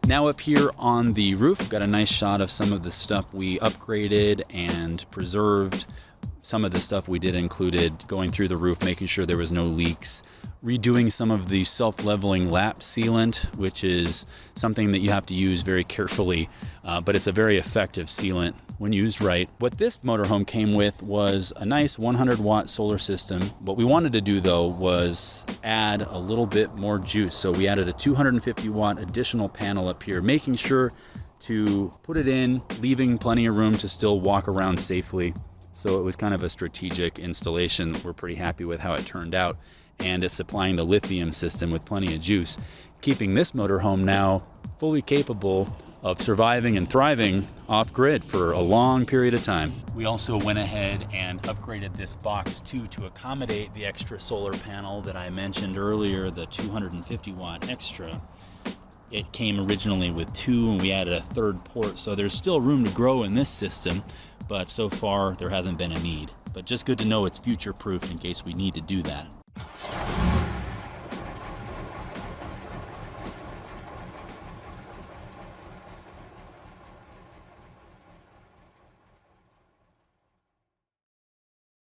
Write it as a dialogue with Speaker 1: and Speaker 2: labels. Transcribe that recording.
Speaker 1: Now up here on the roof, got a nice shot of some of the stuff we upgraded and preserved. Some of the stuff we did included going through the roof, making sure there was no leaks, redoing some of the self-leveling lap sealant, which is something that you have to use very carefully, but it's a very effective sealant when used right. What this motorhome came with was a nice 100-watt solar system. What we wanted to do though was add a little bit more juice. So we added a 250-watt additional panel up here, making sure to put it in, leaving plenty of room to still walk around safely. So it was kind of a strategic installation. We're pretty happy with how it turned out. And it's supplying the lithium system with plenty of juice, keeping this motorhome now fully capable of surviving and thriving off-grid for a long period of time. We also went ahead and upgraded this box too to accommodate the extra solar panel that I mentioned earlier, the 250-watt extra. It came originally with 2 and we added a 3rd port, so there's still room to grow in this system, but so far there hasn't been a need. But just good to know it's future-proof in case we need to do that.